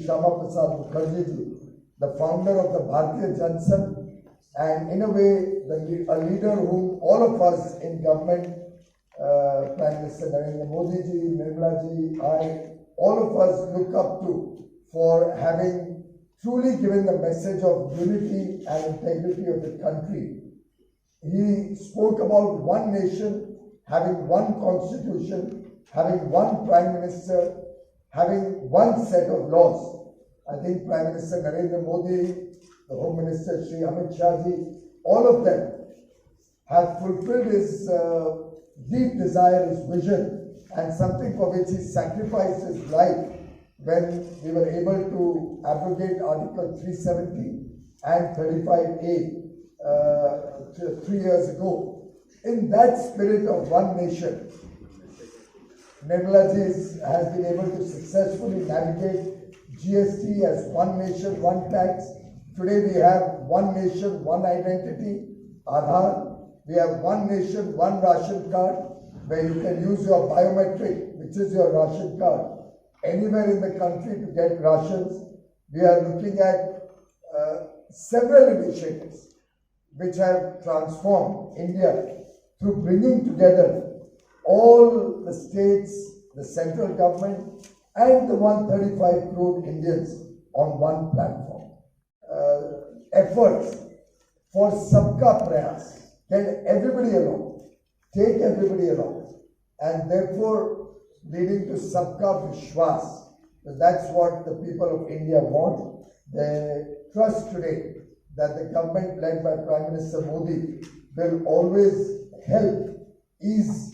Mukherjee ji, the founder of the Bharatiya Jansan, and in a way, a leader whom all of us in government, Prime Minister Narendra Modi ji, Nirmala ji, all of us look up to for having truly given the message of unity and integrity of the country. He spoke about one nation, having one constitution, having one prime minister, having one set of laws. I think Prime Minister Narendra Modi, the Home Minister Shri Amit Shah ji, all of them have fulfilled his deep desire, his vision, and something for which he sacrificed his life when we were able to abrogate Article 370 and 35A 3 years ago. In that spirit of one nation, Nirmala ji has been able to successfully navigate GST as one nation, one tax. Today we have one nation, one identity, Aadhaar. We have one nation, one ration card, where you can use your biometric, which is your ration card, anywhere in the country to get rations. We are looking at several initiatives which have transformed India through bringing together all the states, the central government, and the 135 crore Indians on one platform. Efforts for Sabka Prayas, get everybody along, take everybody along, and therefore leading to Sabka Vishwas. That's what the people of India want. They trust today that the government led by Prime Minister Modi will always help ease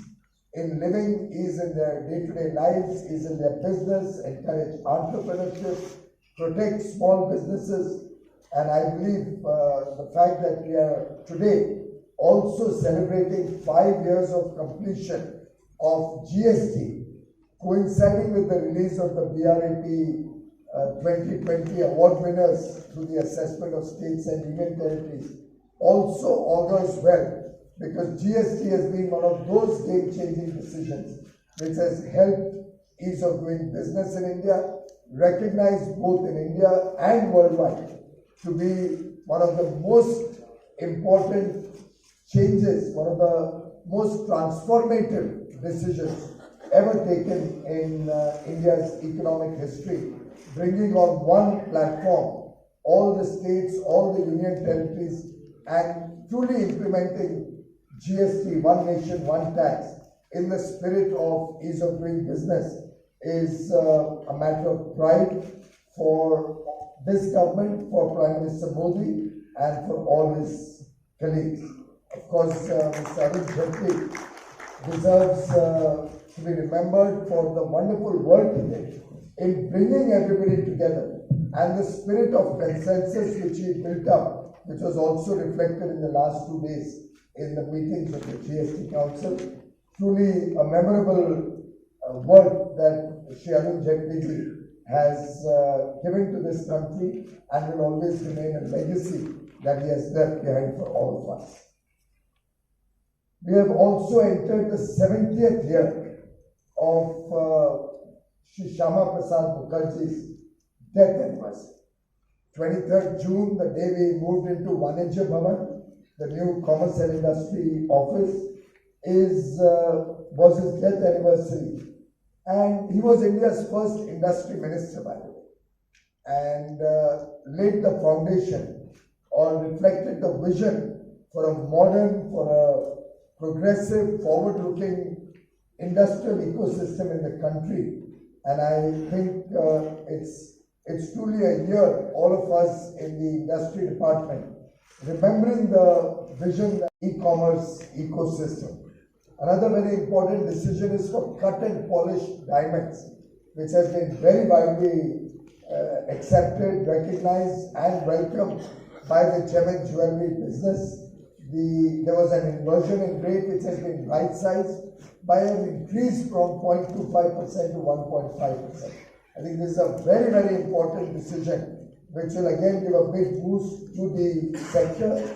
in living, ease in their day-to-day lives, ease in their business, encourage entrepreneurship, protect small businesses. And I believe the fact that we are today also celebrating 5 years of completion of GST, coinciding with the release of the BRAP 2020 award winners through the assessment of states and union territories, also augurs well, because GST has been one of those game-changing decisions which has helped ease of doing business in India, recognized both in India and worldwide to be one of the most important changes, one of the most transformative decisions ever taken in India's economic history, bringing on one platform all the states, all the union territories, and truly implementing GST, one nation, one tax, in the spirit of ease of doing business is a matter of pride for this government, for Prime Minister Modi, and for all his colleagues. Of course, Mr. Arun Jaitley deserves to be remembered for the wonderful work he did in bringing everybody together, and the spirit of consensus which he built up, which was also reflected in the last 2 days in the meetings of the GST Council. Truly a memorable work that Shri Arun Jaitley has given to this country, and will always remain a legacy that he has left behind for all of us. We have also entered the 70th year of Shri Shyama Prasad Mukherjee's death anniversary. 23rd June, the day we moved into Vanijya Bhavan, the new Commerce and Industry office, was his death anniversary. And he was India's first industry minister, by the way, and laid the foundation or reflected the vision for a modern, for a progressive, forward-looking industrial ecosystem in the country. And I think it's truly a year, all of us in the industry department, remembering the vision of e-commerce ecosystem. Another very important decision is for cut and polished diamonds, which has been very widely accepted, recognized, and welcomed by the gem and jewelry business. There was an inversion in rate which has been right-sized by an increase from 0.25% to 1.5%. I think this is a very, very important decision which will again give a big boost to the sector.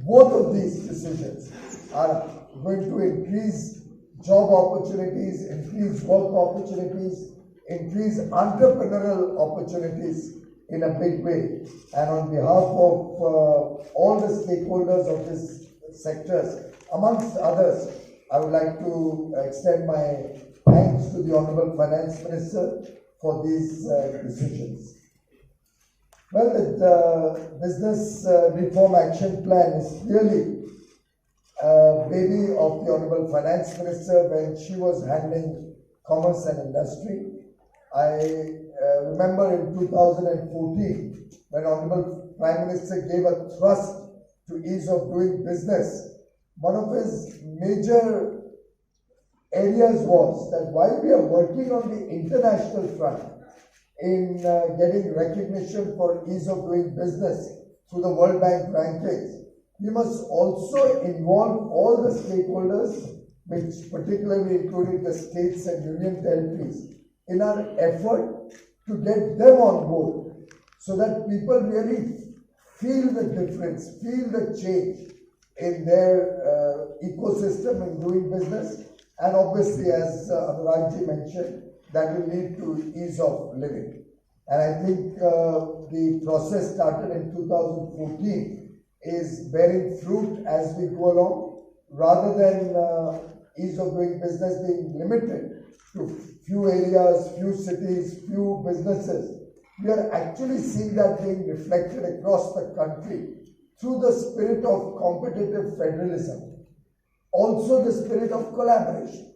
Both of these decisions are going to increase job opportunities, increase work opportunities, increase entrepreneurial opportunities in a big way. And on behalf of all the stakeholders of these sectors, amongst others, I would like to extend my thanks to the Honorable Finance Minister for these decisions. Well, the Business Reform Action Plan is clearly a baby of the Honorable Finance Minister when she was handling commerce and industry. I remember in 2014 when Honorable Prime Minister gave a thrust to ease of doing business. One of his major areas was that while we are working on the international front in getting recognition for ease of doing business through the World Bank rankings, we must also involve all the stakeholders, which particularly including the states and union territories, in our effort to get them on board so that people really feel the difference, feel the change in their ecosystem in doing business. And obviously, as Anuragji mentioned, that will lead to ease of living. And I think the process started in 2014 is bearing fruit as we go along, rather than ease of doing business being limited to few areas, few cities, few businesses. We are actually seeing that being reflected across the country through the spirit of competitive federalism. Also the spirit of collaboration,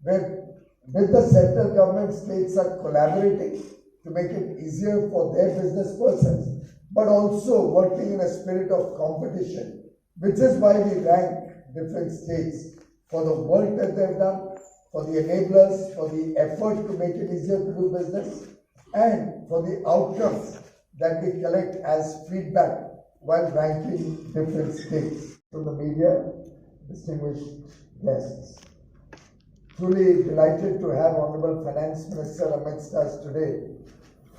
where with the central government, states are collaborating to make it easier for their business persons, but also working in a spirit of competition, which is why we rank different states for the work that they've done, for the enablers, for the effort to make it easier to do business, and for the outcomes that we collect as feedback while ranking different states. From the media, distinguished guests, truly delighted to have Honorable Finance Minister amidst us today,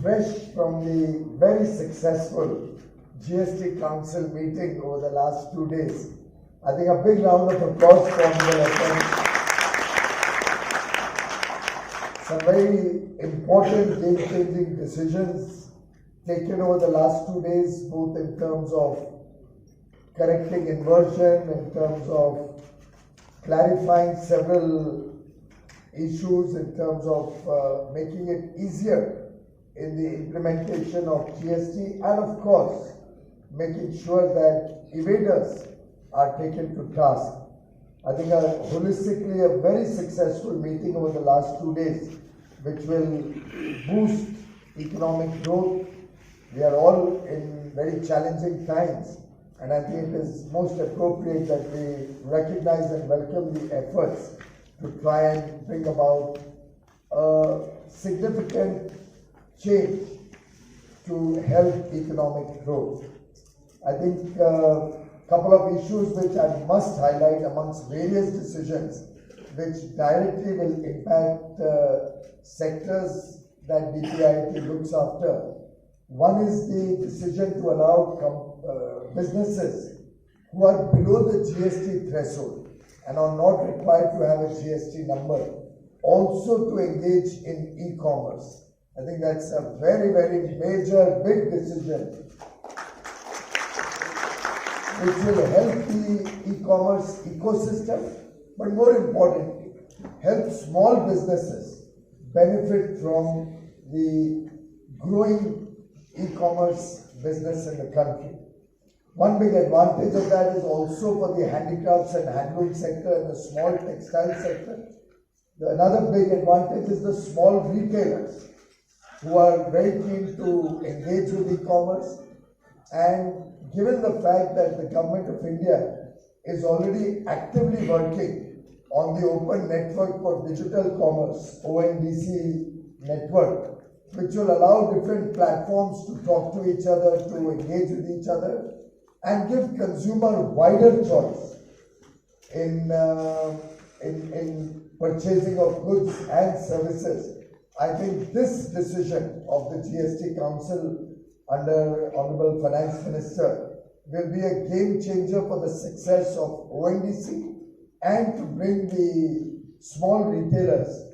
fresh from the very successful GST Council meeting over the last 2 days. I think a big round of applause from the some very important game-changing decisions taken over the last 2 days, both in terms of correcting inversion, in terms of clarifying several issues, in terms of making it easier in the implementation of GST, and of course, making sure that evaders are taken to task. I think holistically a very successful meeting over the last 2 days, which will boost economic growth. We are all in very challenging times, and I think it is most appropriate that we recognize and welcome the efforts to try and bring about a significant change to help economic growth. I think couple of issues which I must highlight amongst various decisions which directly will impact sectors that DPIIT looks after. One is the decision to allow businesses who are below the GST threshold and are not required to have a GST number also to engage in e-commerce. I think that's a very, very major, big decision which will help the e-commerce ecosystem, but more importantly, help small businesses benefit from the growing e-commerce business in the country. One big advantage of that is also for the handicrafts and handloom sector and the small textile sector. Another big advantage is the small retailers who are very keen to engage with e-commerce, and given the fact that the Government of India is already actively working on the Open Network for Digital Commerce, ONDC network, which will allow different platforms to talk to each other, to engage with each other, and give consumer wider choice in purchasing of goods and services. I think this decision of the GST Council under Honorable Finance Minister will be a game changer for the success of ONDC and to bring the small retailers